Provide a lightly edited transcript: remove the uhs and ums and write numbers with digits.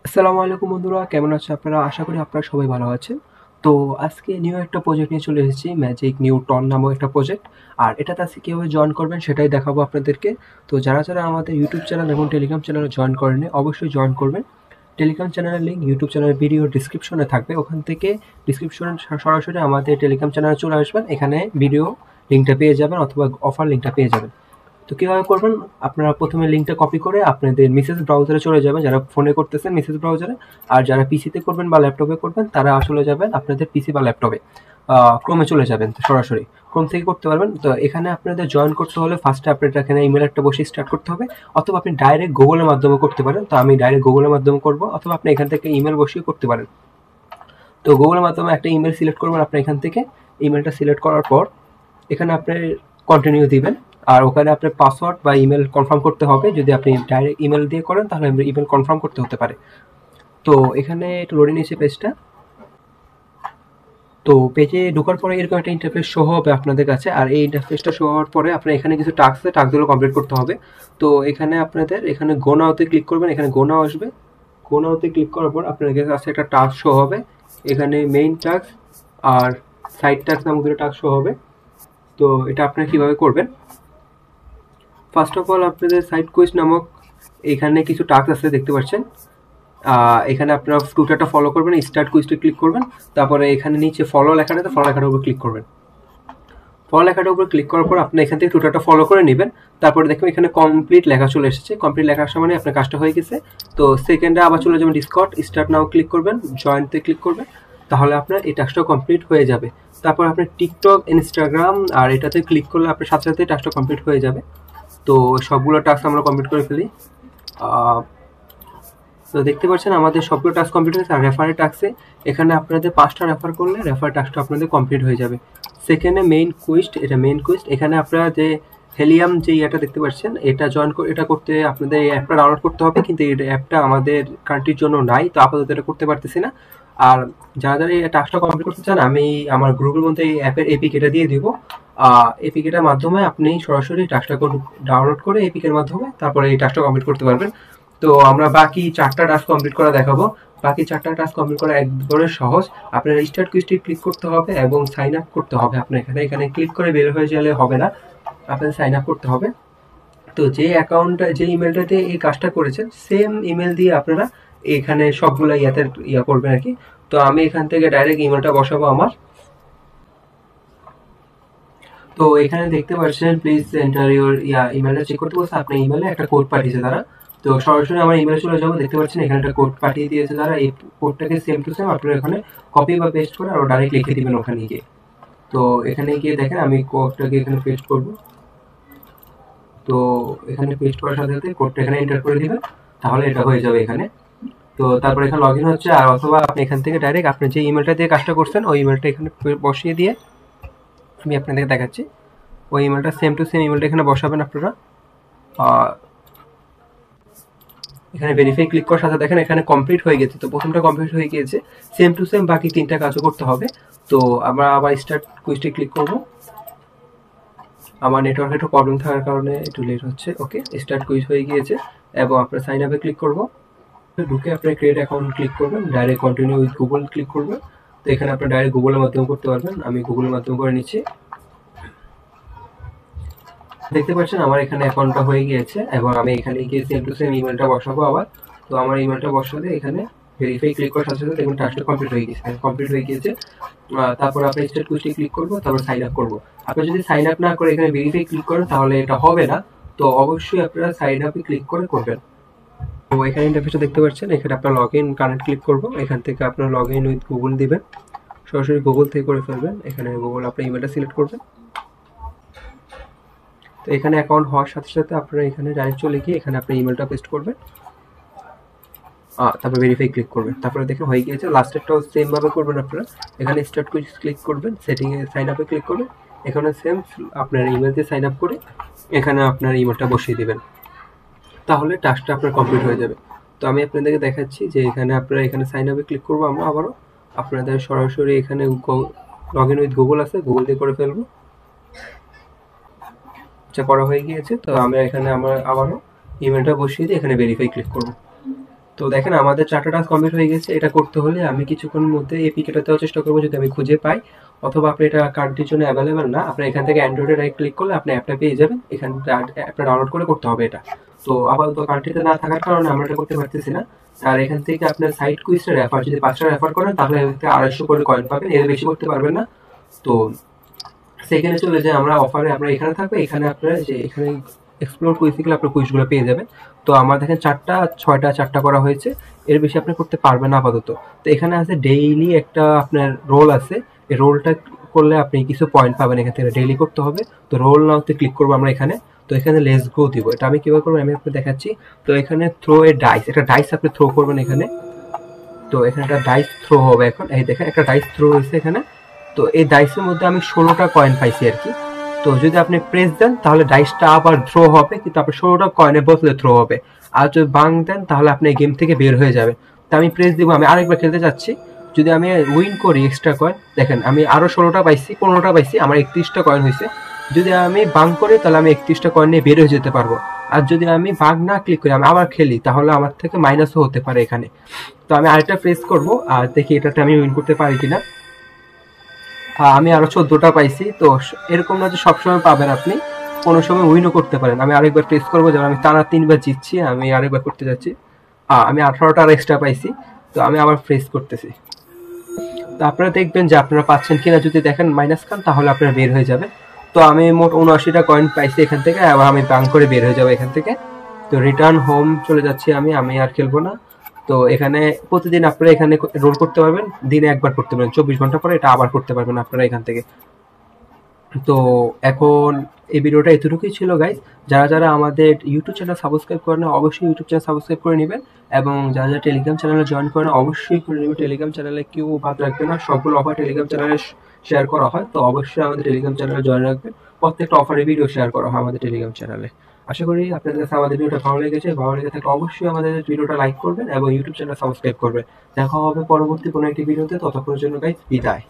আসসালামু আলাইকুম বন্ধুরা, কেমন আছেন আপনারা? আশা করি আপনারা সবাই ভালো আছেন। তো আজকে নিউ একটা প্রজেক্ট নিয়ে চলে এসেছি, ম্যাজিক নিউটন নামক একটা প্রজেক্ট। আর এটাতে আজকে কীভাবে জয়েন করবেন সেটাই দেখাবো আপনাদেরকে। তো যারা আমাদের ইউটিউব চ্যানেল এবং টেলিগ্রাম চ্যানেলে জয়েন করেনি অবশ্যই জয়েন করবেন। টেলিগ্রাম চ্যানেলের লিঙ্ক ইউটিউব চ্যানেলের ভিডিও ডিসক্রিপশনে থাকবে, ওখান থেকে ডিসক্রিপশনে সরাসরি আমাদের টেলিগ্রাম চ্যানেলে চলে আসবেন, এখানে ভিডিও লিঙ্কটা পেয়ে যাবেন অথবা অফার লিঙ্কটা পেয়ে যাবেন। তো কীভাবে করবেন, আপনারা প্রথমে লিঙ্কটা কপি করে আপনাদের মেসেজ ব্রাউজারে চলে যাবেন, যারা ফোনে করতেছেন মেসেজ ব্রাউজারে, আর যারা পিসিতে করবেন বা ল্যাপটপে করবেন তারা আসলে যাবেন আপনাদের পিসি বা ল্যাপটপে, ক্রোমে চলে যাবেন, সরাসরি ক্রোম থেকে করতে পারবেন। তো এখানে আপনাদের জয়েন করতে হলে ফার্স্টে আপনার এখানে ইমেল একটা বসে স্টার্ট করতে হবে, অথবা আপনি ডাইরেক্ট গুগলের মাধ্যমে করতে পারেন। তো আমি ডাইরেক্ট গুগলের মাধ্যমে করবো, অথবা আপনি এখান থেকে ইমেল বসিয়ে করতে পারেন। তো গুগলের মাধ্যমে একটা ইমেল সিলেক্ট করবেন, আপনি এখান থেকে ইমেলটা সিলেক্ট করার পর এখানে আপনি কন্টিনিউ দিবেন, আর ওখানে আপনার পাসওয়ার্ড বা ইমেল কনফার্ম করতে হবে। যদি আপনি ডাইরেক্ট ইমেল দিয়ে করেন তাহলে ইমেল কনফার্ম করতে হতে পারে। তো এখানে একটু লোডিং নিয়েছে পেজটা। তো পেজে ঢোকার পরে এরকম একটা ইন্টারফেস শো হবে আপনাদের কাছে, আর এই ইন্টারফেসটা শো হওয়ার পরে আপনার এখানে কিছু টাস্ক আছে, টাস্কগুলো কমপ্লিট করতে হবে। তো এখানে আপনাদের এখানে গো নাওতে ক্লিক করবেন, এখানে গো নাও আসবে। গো নাওতে ক্লিক করার পর আপনাদের কাছে একটা টাস্ক শো হবে, এখানে মেইন টাস্ক আর সাইড টাস্ক নামক দুটো টাস্ক শো হবে। তো এটা আপনারা কীভাবে করবেন, ফার্স্ট অফ অল আপনাদের সাইড কুইজ নামক এখানে কিছু টাস্ক আছে দেখতে পাচ্ছেন। এখানে আপনারা টুইটারটা ফলো করবেন, স্টার্ট কুইজটা ক্লিক করবেন, তারপরে এখানে নিচে ফলো লেখাটা আছে, ফলো লেখাটার উপর ক্লিক করবেন। ফলো লেখাটার উপর ক্লিক করার পর আপনি এখান থেকে টুইটারটা ফলো করে নেবেন। তারপরে দেখবেন এখানে কমপ্লিট লেখা চলে এসেছে, কমপ্লিট লেখা আসা মানে আপনার কাজটা হয়ে গেছে। তো সেকেন্ডে আবার চলে যাবেন ডিসকর্ড, স্টার্ট নাও ক্লিক করবেন, জয়েন্টে ক্লিক করবেন, তাহলে আপনার এই টাস্কটা কমপ্লিট হয়ে যাবে। তারপর আপনি টিকটক, ইনস্টাগ্রাম আর এটাতে ক্লিক করলে আপনার সাথে সাথে টাস্কটা কমপ্লিট হয়ে যাবে। তো সবগুলো টাস্ক আমরা কমপ্লিট করে ফেলি। তো দেখতে পাচ্ছেন আমাদের সবগুলো টাস্ক কমপ্লিট হয়েছে। আর রেফারের টাস্কে এখানে আপনাদের 5টা রেফার করলে রেফার টাস্কটা আপনাদের কমপ্লিট হয়ে যাবে। সেকেন্ডে মেইন কুইস্ট, এটা মেইন কুইস্ট। এখানে আপনারা যে হেলিয়াম যে ইয়েটা দেখতে পাচ্ছেন, এটা এটা করতে আপনাদের এই অ্যাপটা ডাউনলোড করতে হবে, কিন্তু এই অ্যাপটা আমাদের কান্ট্রির জন্য নাই, তো আপাতত এটা করতে পারতেছি না। আর যারা এই টাস্কটা কমপ্লিট করতে চান, আমি আমার গ্রুপের মধ্যে এই অ্যাপের এপিকেটা দিয়ে দিব। এপিকেটার মাধ্যমে আপনি সরাসরি টাস্কটা ডাউনলোড করে এপিকের মাধ্যমে তারপরে এই টাস্কটা কমপ্লিট করতে পারবেন। তো আমরা বাকি 4টা টাস্ক কমপ্লিট করা দেখাবো। বাকি 4টা টাস্ক কমপ্লিট করা একবারে সহজ। আপনার স্টার্ট কুইজটি ক্লিক করতে হবে এবং সাইন আপ করতে হবে। আপনার এখানে ক্লিক করে বের হয়ে গেলে হবে না, আপনাদের সাইন আপ করতে হবে। তো যে অ্যাকাউন্টটা, যে ইমেলটাতে এই কাজটা করেছেন, সেম ইমেল দিয়ে আপনারা এখানে সবগুলো ইয়া করবেন আর কি। তো আমি এখান থেকে ডাইরেক্ট ইমেলটা বসাবো আমার। তো এখানে দেখতে পাচ্ছেন প্লিজ এন্টার ইউর ইমেলটা চেক করতে বলছে, আপনার ইমেলে একটা কোড পাঠিয়েছে তারা। তো সরাসরি আমার ইমেলে চলে যাবো, দেখতে পাচ্ছেন এখানে একটা কোড পাঠিয়ে দিয়েছে তারা। এই কোডটাকে সেম টু সেম আপনারা এখানে কপি বা পেস্ট করে আরো ডাইরেক্ট লিখে দিবেন ওখানে গিয়ে। তো এখানে গিয়ে দেখেন আমি কোডটাকে এখানে পেস্ট করব। তো এখানে পেস্ট করার সাথে সাথে কোডটা এখানে এন্টার করে দিবেন, তাহলে এটা হয়ে যাবে এখানে। তো তারপর এখানে লগ ইন হচ্ছে, আর অথবা আপনি এখান থেকে ডাইরেক্ট আপনি যে ইমেলটা দিয়ে কাজটা করছেন ওই ইমেলটা এখানে বসিয়ে দিয়ে আমি আপনাদেরকে দেখাচ্ছি। ওই ইমেলটা সেম টু সেম ইমেলটা এখানে বসাবেন আপনারা। এখানে ভেরিফাই ক্লিক করার সাথে দেখেন এখানে কমপ্লিট হয়ে গেছে। তো প্রথমটা কমপ্লিট হয়ে গিয়েছে, সেম টু সেম বাকি 3টা কাজও করতে হবে। তো আমরা আবার স্টার্ট কুইজটি ক্লিক করব। আমার নেটওয়ার্কে একটু প্রবলেম থাকার কারণে একটু লেট হচ্ছে। ওকে, স্টার্ট কুইজ হয়ে গিয়েছে এবং আপনার সাইন আপে ক্লিক করব। ঢুকে আপনি ক্রিয়েট অ্যাকাউন্ট ক্লিক করবেন, direct continue with Google click করবেন। তো এখানে আপনি ডাইরেক্ট গুগলের মাধ্যমে করতে পারবেন, আমি গুগলের মাধ্যমে করে নিচ্ছি। দেখতে পাচ্ছেন আমার এখানে অ্যাকাউন্টটা হয়ে গিয়েছে এবং আমি এখানে গিয়ে সেম টু সেম ইমেলটা বসাবো আবার। তো আমার ইমেলটা বসালে এখানে ভেরিফাই ক্লিক করার সাথে সাথে দেখুন টাস্কটা কমপ্লিট হয়ে গিয়েছে। তারপর আপনি স্টার্ট কুইজটি ক্লিক করবো, তারপর সাইন আপ করবো। আপনি যদি সাইন আপ না করে এখানে ভেরিফাই ক্লিক করেন তাহলে এটা হবে না। তো অবশ্যই আপনারা সাইন আপে ক্লিক করে করবেন। তো এখানে ইন্টারফেসটা দেখতে পাচ্ছেন, এখানে আপনার লগ ইন কানেক্ট ক্লিক করবো। এখান থেকে আপনার লগ ইন উইথ গুগল দিবেন, সরাসরি গুগল থেকে করে ফেলবেন। এখানে গুগল আপনার ইমেলটা সিলেক্ট করবেন। তো এখানে অ্যাকাউন্ট হওয়ার সাথে সাথে আপনারা এখানে ডাইরেক্ট চলে গিয়ে এখানে আপনার ইমেলটা পেস্ট করবেন, তারপর ভেরিফাই ক্লিক করবেন। তারপরে দেখে হয়ে গিয়েছে। লাস্টেরটাও সেম ভাবে করবেন আপনারা। এখানে স্টার্ট কুইজ ক্লিক করবেন, সেটিংয়ে সাইন আপে ক্লিক করবেন। এখানে সেম আপনার ইমেল দিয়ে সাইন আপ করে এখানে আপনার ইমেলটা বসিয়ে দেবেন, তাহলে টাস্কটা আপনার কমপ্লিট হয়ে যাবে। তো আমি আপনাদেরকে দেখাচ্ছি যে এখানে আপনারা এখানে সাইন আপে ক্লিক করবো আমরা আবারও। আপনাদের সরাসরি এখানে লগ ইন উইথ গুগল আছে, গুগল দিয়ে করে ফেলবো। করা হয়ে গিয়েছে। তো আমি এখানে আমার আবারও ইমেলটা বসিয়ে দিয়ে এখানে ভেরিফাই ক্লিক করব। তো দেখেন আমাদের 4টা টাস্ক কমপ্লিট হয়ে গেছে। এটা করতে হলে আমি কিছুক্ষণের মধ্যে এপিকেটা দেওয়ার চেষ্টা করবো যদি আমি খুঁজে পাই, অথবা আপনি এটা কার্ডটির জন্য অ্যাভেলেবেল না, আপনি এখান থেকে অ্যান্ড্রয়েডে রাইট ক্লিক করলে আপনি অ্যাপটা পেয়ে যাবেন। এখান থেকে অ্যাপটা ডাউনলোড করে করতে হবে এটা। তো আপাতত কার্ডটিতে না থাকার কারণে আমরা এটা করতে পারতেছি না। আর এখান থেকে আপনার সাইড কুইজটা রেফার যদি 5টা রেফার করেন তাহলে এখান থেকে 250 করে কয়েন পাবেন, এর বেশি করতে পারবেন না। তো সেখানে চলে যায় আমরা অফারে, আপনার এখানে থাকবে, এখানে আপনারা যে এখানে এক্সপ্লোর কুইজগুলো আপনার কুইজগুলো পেয়ে যাবেন। তো আমার দেখেন 4টা করা হয়েছে, এর বেশি আপনি করতে পারবেন না আপাতত। তো এখানে আছে ডেইলি একটা আপনার রোল আছে, এই রোলটা করলে আপনি কিছু পয়েন্ট পাবেন, এখান থেকে ডেইলি করতে হবে। তো রোল নাওতে ক্লিক করবো আমরা এখানে। তো এখানে লেটস গো দিব, এটা আমি কিভাবে করবো আমি আপনাকে দেখাচ্ছি। তো এখানে থ্রো এ ডাইস, একটা ডাইস আপনি থ্রো করবেন এখানে। তো এখানে একটা ডাইস থ্রো হবে এখন, এই দেখেন একটা ডাইস থ্রো হয়েছে এখানে। তো এই ডাইসের মধ্যে আমি 16টা কয়েন পাইছি আর কি। তো যদি আপনি প্রেস দেন তাহলে ডাইসটা আবার থ্রো হবে, কিন্তু আপনার 16টা কয়েনের বদলে থ্রো হবে। আর যদি বাং দেন তাহলে আপনি গেম থেকে বের হয়ে যাবেন। তো আমি প্রেস দিব, আমি আরেকবার খেলতে চাচ্ছি। যদি আমি উইন করি এক্সট্রা কয়েন, দেখেন আমি আরো 16টা পাইছি, 15টা পাইছি, আমার 31টা কয়েন হয়েছে। যদি আমি বাং করি তাহলে আমি 31টা কয়েন নিয়ে বের হয়ে যেতে পারবো। আর যদি আমি বাং না ক্লিক করি, আমি আবার খেলি, তাহলে আমার থেকে মাইনাসও হতে পারে এখানে। তো আমি আরেকটা প্রেস করব আর দেখি এটাতে আমি উইন করতে পারি কিনা। আমি আরো 14টা পাইছি। তো এরকম না যে সবসময় পাবেন, আপনি কোনো সময় উইনও করতে পারেন। আমি আরেকবার প্রেস করবো, যেমন আমি টানা 3বার জিতছি, আমি আরেকবার করতে যাচ্ছি। আমি 18টা আর এক্সট্রা পাইছি। তো আমি আবার প্রেস করতেছি। তো আপনারা দেখবেন যে আপনারা পাচ্ছেন কিনা, যদি দেখেন মাইনাস খান তাহলে আপনারা বের হয়ে যাবেন। তো আমি মোট 79টা কয়েন পাইছি এখান থেকে, আবার আমি বাং করে বের হয়ে যাবো এখান থেকে। তো রিটার্ন হোম চলে যাচ্ছি আমি আর খেলবো না। তো এখানে প্রতিদিন আপনারা এখানে রোল করতে পারবেন, দিনে একবার করতে পারবেন, 24 ঘন্টা পরে এটা আবার করতে পারবেন আপনারা এখান থেকে। তো এখন এই ভিডিওটা এতটুকুই ছিল গাইজ। যারা আমাদের ইউটিউব চ্যানেল সাবস্ক্রাইব করেন অবশ্যই ইউটিউব চ্যানেল সাবস্ক্রাইব করে নেবেন, এবং যারা টেলিগ্রাম চ্যানেলে জয়েন করেন অবশ্যই করে নেবেন। টেলিগ্রাম চ্যানেলে কেউ বাদ রাখবে না, সবগুলো অফার টেলিগ্রাম চ্যানেলে শেয়ার করা হয়। তো অবশ্যই আমাদের টেলিগ্রাম চ্যানেলে জয়েন রাখবেন, প্রত্যেকটা অফারের ভিডিও শেয়ার করা হয় আমাদের টেলিগ্রাম চ্যানেলে। আশা করি আপনাদের কাছে আমাদের ভিডিওটা ভালো লেগেছে। ভালো লেগে থাকলে অবশ্যই আমাদের ভিডিওটা লাইক করবেন এবং ইউটিউব চ্যানেল সাবস্ক্রাইব করবেন। দেখা হবে পরবর্তী কোনো একটি ভিডিওতে, ততক্ষণের জন্য গাইজ বিদায়।